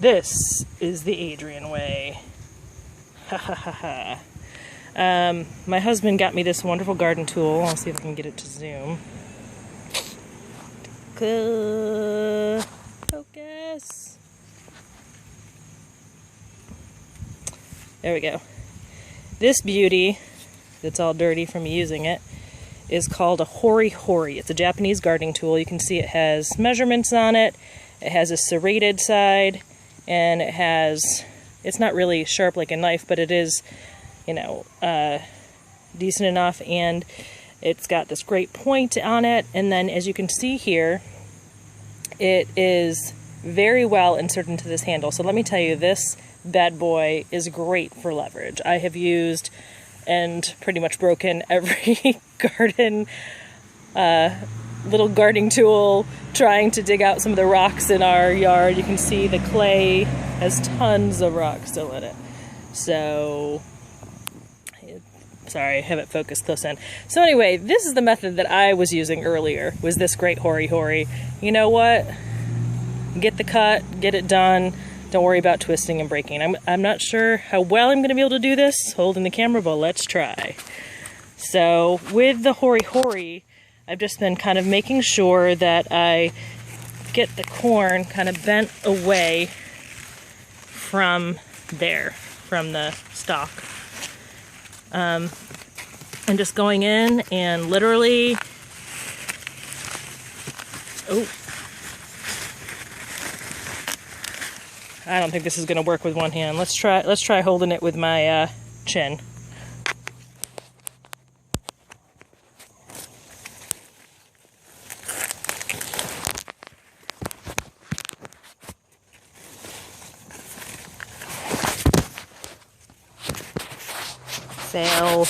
This is the Adrian way. Ha ha ha ha. My husband got me this wonderful garden tool. I'll see if I can get it to zoom. Focus. There we go. This beauty, that's all dirty from using it, is called a Hori Hori. It's a Japanese gardening tool. You can see it has measurements on it. It has a serrated side, and it's not really sharp like a knife, but it is, you know, decent enough, and it's got this great point on it. And then as you can see here, it is very well inserted into this handle. So let me tell you, this bad boy is great for leverage. I have used and pretty much broken every little gardening tool trying to dig out some of the rocks in our yard. You can see the clay has tons of rocks still in it. So, sorry, I haven't focused close in. So anyway, this is the method that I was using earlier, was this great Hori Hori. You know what? Get the cut, get it done. Don't worry about twisting and breaking. I'm not sure how well I'm going to be able to do this holding the camera, but let's try. So with the Hori Hori, I've just been kind of making sure that I get the corn kind of bent away from there, from the stalk. And just going in and literally, I don't think this is going to work with one hand. Let's try holding it with my chin. Fail.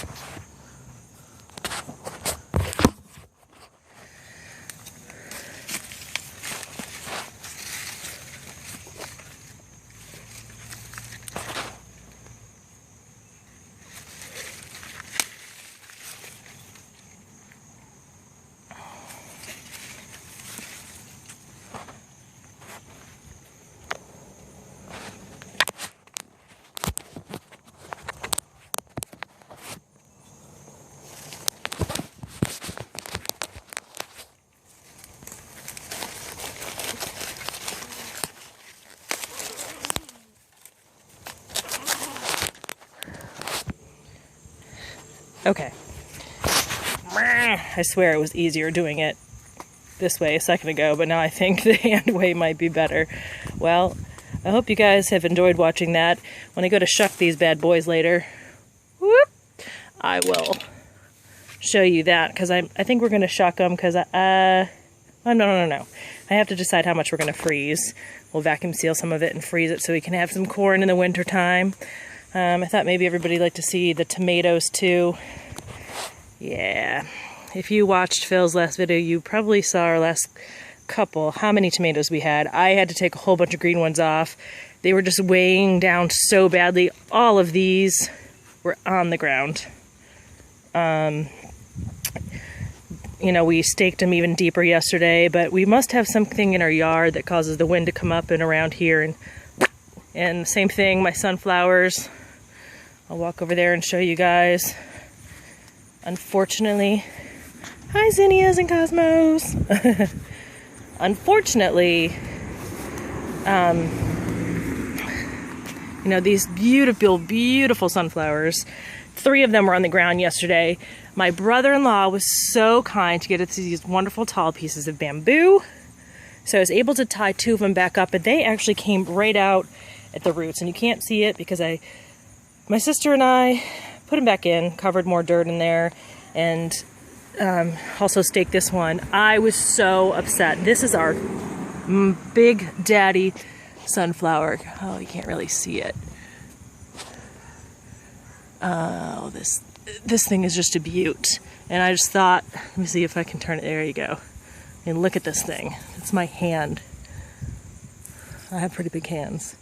Okay. I swear it was easier doing it this way a second ago, but now I think the hand way might be better. Well, I hope you guys have enjoyed watching that. When I go to shuck these bad boys later, whoop, I will show you that, because I think we're going to shuck them, because no. I have to decide how much we're going to freeze. We'll vacuum seal some of it and freeze it so we can have some corn in the winter time. I thought maybe everybody would like to see the tomatoes too. Yeah, if you watched Phil's last video, you probably saw our last couple, how many tomatoes we had. I had to take a whole bunch of green ones off. They were just weighing down so badly. All of these were on the ground. You know, we staked them even deeper yesterday, but we must have something in our yard that causes the wind to come up and around here. And the same thing, my sunflowers. I'll walk over there and show you guys. Unfortunately, hi zinnias and cosmos. Unfortunately, you know, these beautiful, beautiful sunflowers, 3 of them were on the ground yesterday. My brother-in-law was so kind to get us these wonderful tall pieces of bamboo. So I was able to tie 2 of them back up, but they actually came right out at the roots. And you can't see it because my sister and I put them back in, covered more dirt in there, and also staked this one. I was so upset. This is our big daddy sunflower. Oh, you can't really see it. Oh, this thing is just a beaut. And I just thought, let me see if I can turn it. There you go. And look at this thing. It's my hand. I have pretty big hands.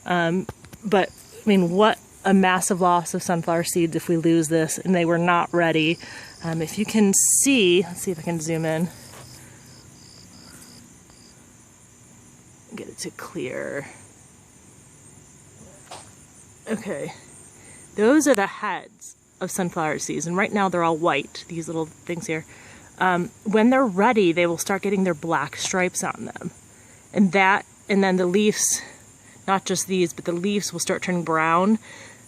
But I mean, what a massive loss of sunflower seeds if we lose this, and they were not ready. If you can see, let's see if I can zoom in. get it to clear. Okay, those are the heads of sunflower seeds, and right now they're all white, these little things here. When they're ready, they will start getting their black stripes on them. And then the leaves, not just these, but the leaves will start turning brown,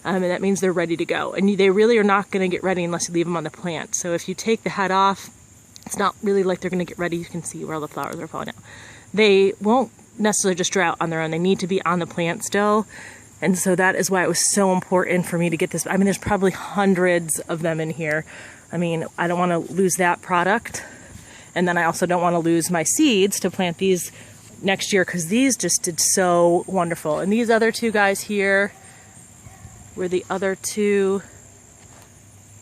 and that means they're ready to go. And they really are not going to get ready unless you leave them on the plant. So if you take the head off, it's not really like they're going to get ready. You can see where all the flowers are falling out. They won't necessarily just dry out on their own. They need to be on the plant still. And so that is why it was so important for me to get this. I mean, there's probably hundreds of them in here. I mean, I don't want to lose that product. And then I also don't want to lose my seeds to plant these next year, because these just did so wonderful. And these other two guys here were the other two.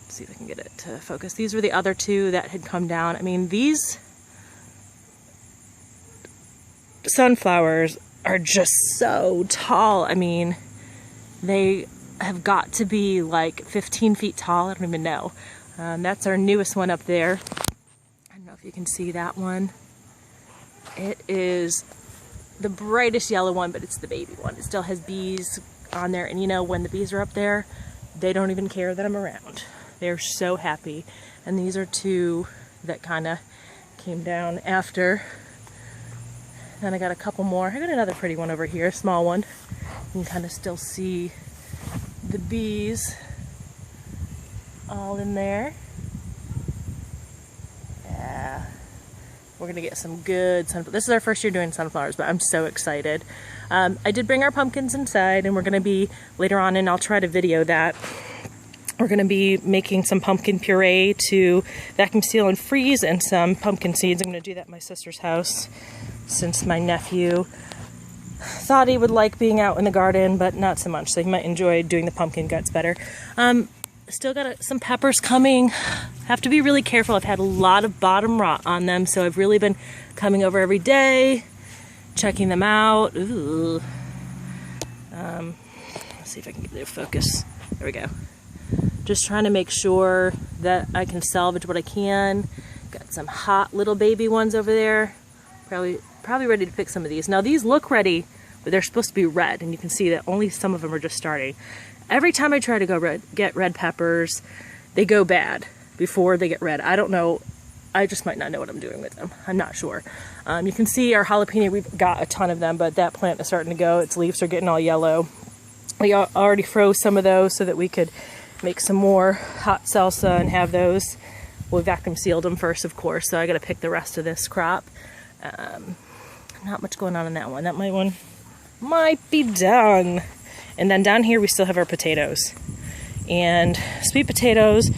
Let's see if I can get it to focus. These were the other two that had come down. I mean, these sunflowers are just so tall. I mean, they have got to be like 15 feet tall. I don't even know. That's our newest one up there. I don't know if you can see that one. It is the brightest yellow one, but it's the baby one. It still has bees on there, and you know, when the bees are up there, they don't even care that I'm around. They're so happy. And these are two that kind of came down after. Then I got a couple more. I got another pretty one over here, a small one. You can kind of still see the bees all in there. Yeah. We're gonna get some good sunflowers. This is our first year doing sunflowers, but I'm so excited. I did bring our pumpkins inside, and we're gonna be, later on, and I'll try to video that, we're gonna be making some pumpkin puree to vacuum seal and freeze, and some pumpkin seeds. I'm gonna do that at my sister's house, since my nephew thought he would like being out in the garden, but not so much, so he might enjoy doing the pumpkin guts better. Still got some peppers coming. Have to be really careful. I've had a lot of bottom rot on them, so I've really been coming over every day, checking them out. Ooh. Let's see if I can get it to focus. There we go. Just trying to make sure that I can salvage what I can. Got some hot little baby ones over there. Probably ready to pick some of these. Now these look ready, but they're supposed to be red, and you can see that only some of them are just starting. Every time I try to go get red peppers, they go bad before they get red. I don't know. I just might not know what I'm doing with them. I'm not sure. You can see our jalapeno, we've got a ton of them, but that plant is starting to go. Its leaves are getting all yellow. We already froze some of those so that we could make some more hot salsa and have those. We vacuum sealed them first, of course, so I got to pick the rest of this crop. Not much going on in that one. That one might be done. And then down here we still have our potatoes. And sweet potatoes,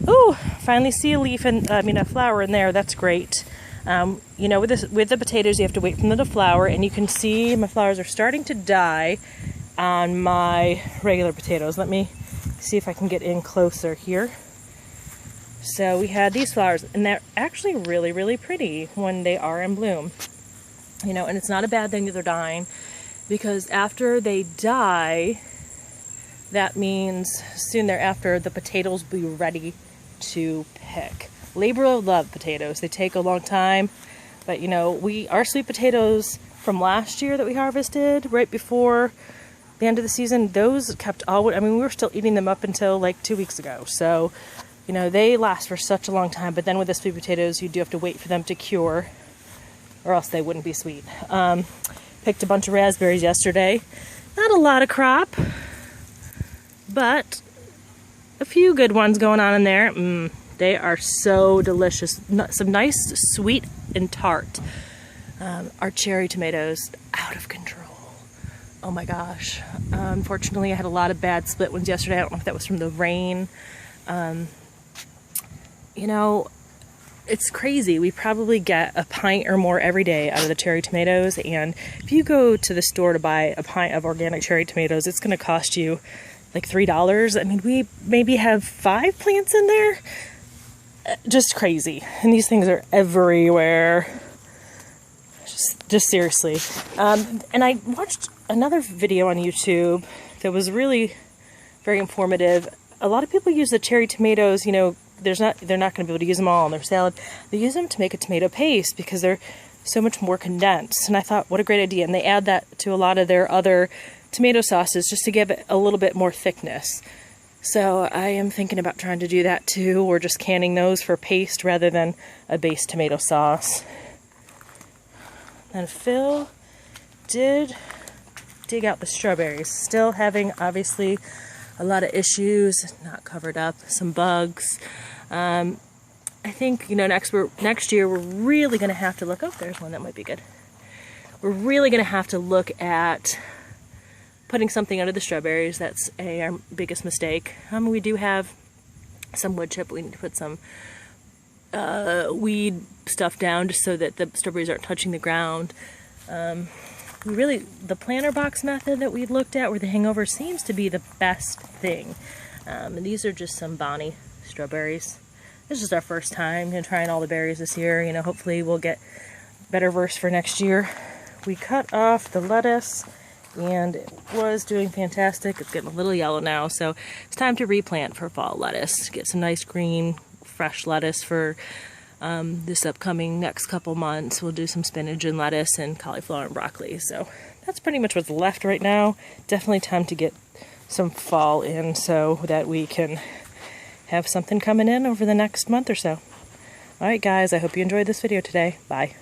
ooh, finally see a leaf and a flower in there. That's great. You know, with the potatoes, you have to wait for them to flower, and you can see my flowers are starting to die on my regular potatoes. Let me see if I can get in closer here. So we had these flowers, and they're actually really, really pretty when they are in bloom. You know, and it's not a bad thing that they're dying, because after they die, that means soon thereafter the potatoes will be ready to pick. Labor of love potatoes. They take a long time, but you know, our sweet potatoes from last year that we harvested right before the end of the season, those kept all, I mean, we were still eating them up until like 2 weeks ago. So, you know, they last for such a long time, but then with the sweet potatoes, you do have to wait for them to cure, or else they wouldn't be sweet. Picked a bunch of raspberries yesterday. Not a lot of crop, but a few good ones going on in there. They are so delicious. Some nice, sweet, and tart. Our cherry tomatoes, out of control. Oh my gosh. Unfortunately, I had a lot of bad split ones yesterday. I don't know if that was from the rain. You know, it's crazy. We probably get a pint or more every day out of the cherry tomatoes, and if you go to the store to buy a pint of organic cherry tomatoes, it's going to cost you like $3. I mean, we maybe have 5 plants in there. Just crazy. And these things are everywhere. Just seriously. And I watched another video on YouTube that was really very informative. A lot of people use the cherry tomatoes, you know, they're not going to be able to use them all in their salad. They use them to make a tomato paste because they're so much more condensed. And I thought, what a great idea. And they add that to a lot of their other tomato sauces just to give it a little bit more thickness. So I am thinking about trying to do that too, or just canning those for paste rather than a base tomato sauce. And Phil did dig out the strawberries. Still having, obviously, a lot of issues, not covered up, some bugs. I think, you know, next year we're really going to have to look, oh, there's one that might be good. We're really going to have to look at putting something under the strawberries. That's our biggest mistake. We do have some wood chip. We need to put some weed stuff down just so that the strawberries aren't touching the ground. The planter box method that we looked at, where the hangover seems to be the best thing. And these are just some Bonnie strawberries. This is our first time trying all the berries this year. You know, hopefully we'll get better verse for next year. We cut off the lettuce, and it was doing fantastic. It's getting a little yellow now, so it's time to replant for fall lettuce. Get some nice green, fresh lettuce for this upcoming next couple months. We'll do some spinach and lettuce and cauliflower and broccoli. So that's pretty much what's left right now. Definitely time to get some fall in so that we can have something coming in over the next month or so. Alright guys, I hope you enjoyed this video today. Bye.